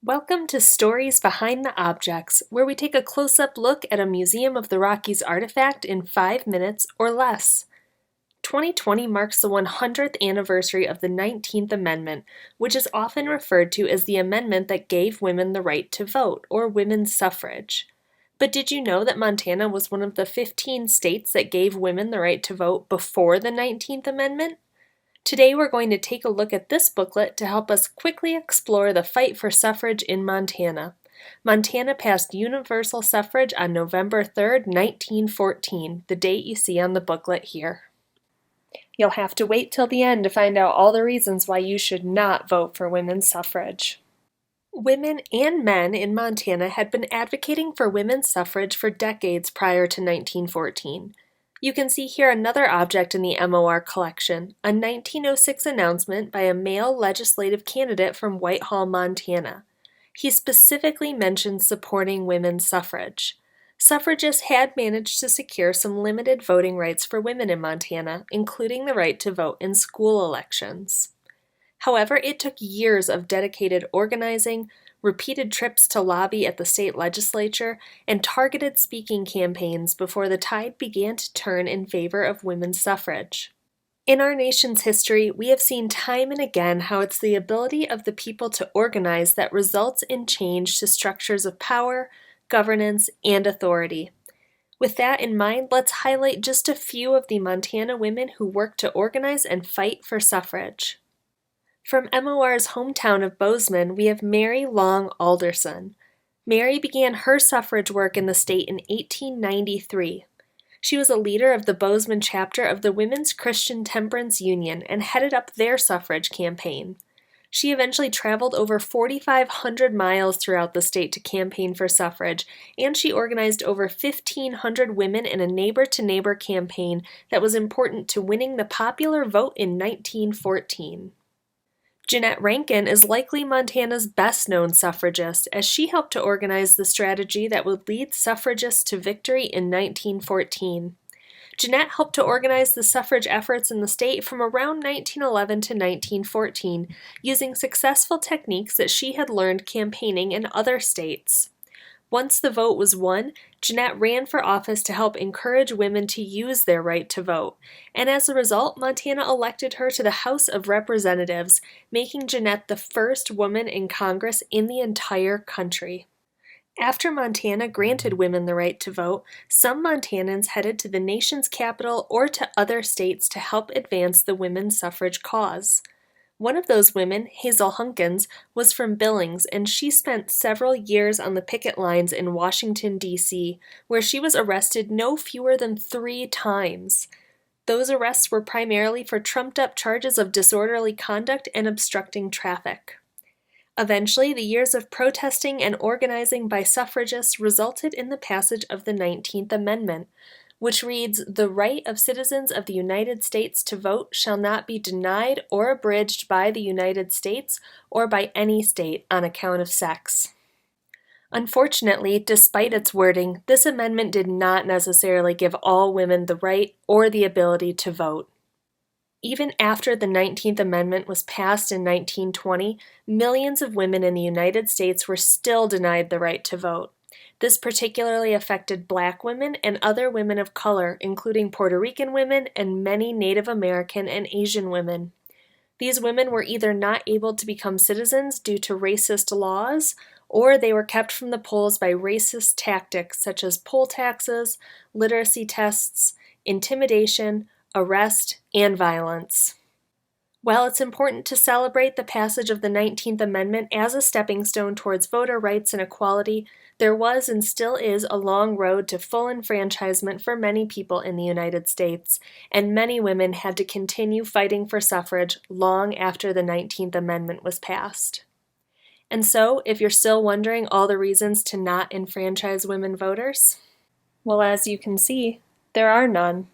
Welcome to Stories Behind the Objects, where we take a close-up look at a Museum of the Rockies artifact in 5 minutes or less. 2020 marks the 100th anniversary of the 19th Amendment, which is often referred to as the amendment that gave women the right to vote, or women's suffrage. But did you know that Montana was one of the 15 states that gave women the right to vote before the 19th Amendment? Today we're going to take a look at this booklet to help us quickly explore the fight for suffrage in Montana. Montana passed universal suffrage on November 3rd, 1914, the date you see on the booklet here. You'll have to wait till the end to find out all the reasons why you should not vote for women's suffrage. Women and men in Montana had been advocating for women's suffrage for decades prior to 1914. You can see here another object in the MOR collection, a 1906 announcement by a male legislative candidate from Whitehall, Montana. He specifically mentioned supporting women's suffrage. Suffragists had managed to secure some limited voting rights for women in Montana, including the right to vote in school elections. However, it took years of dedicated organizing, repeated trips to lobby at the state legislature, and targeted speaking campaigns before the tide began to turn in favor of women's suffrage. In our nation's history, we have seen time and again how it's the ability of the people to organize that results in change to structures of power, governance, and authority. With that in mind, let's highlight just a few of the Montana women who worked to organize and fight for suffrage. From MOR's hometown of Bozeman, we have Mary Long Alderson. Mary began her suffrage work in the state in 1893. She was a leader of the Bozeman chapter of the Women's Christian Temperance Union and headed up their suffrage campaign. She eventually traveled over 4,500 miles throughout the state to campaign for suffrage, and she organized over 1,500 women in a neighbor-to-neighbor campaign that was important to winning the popular vote in 1914. Jeanette Rankin is likely Montana's best-known suffragist, as she helped to organize the strategy that would lead suffragists to victory in 1914. Jeanette helped to organize the suffrage efforts in the state from around 1911 to 1914, using successful techniques that she had learned campaigning in other states. Once the vote was won, Jeanette ran for office to help encourage women to use their right to vote, and as a result, Montana elected her to the House of Representatives, making Jeanette the first woman in Congress in the entire country. After Montana granted women the right to vote, some Montanans headed to the nation's capital or to other states to help advance the women's suffrage cause. One of those women, Hazel Hunkins, was from Billings, and she spent several years on the picket lines in Washington, D.C., where she was arrested no fewer than 3 times. Those arrests were primarily for trumped-up charges of disorderly conduct and obstructing traffic. Eventually, the years of protesting and organizing by suffragists resulted in the passage of the 19th Amendment, which reads, "The right of citizens of the United States to vote shall not be denied or abridged by the United States or by any state on account of sex." Unfortunately, despite its wording, this amendment did not necessarily give all women the right or the ability to vote. Even after the 19th Amendment was passed in 1920, millions of women in the United States were still denied the right to vote. This particularly affected Black women and other women of color, including Puerto Rican women and many Native American and Asian women. These women were either not able to become citizens due to racist laws, or they were kept from the polls by racist tactics such as poll taxes, literacy tests, intimidation, arrest, and violence. While it's important to celebrate the passage of the 19th Amendment as a stepping stone towards voter rights and equality, there was and still is a long road to full enfranchisement for many people in the United States, and many women had to continue fighting for suffrage long after the 19th Amendment was passed. And so, if you're still wondering all the reasons to not enfranchise women voters, well, as you can see, there are none.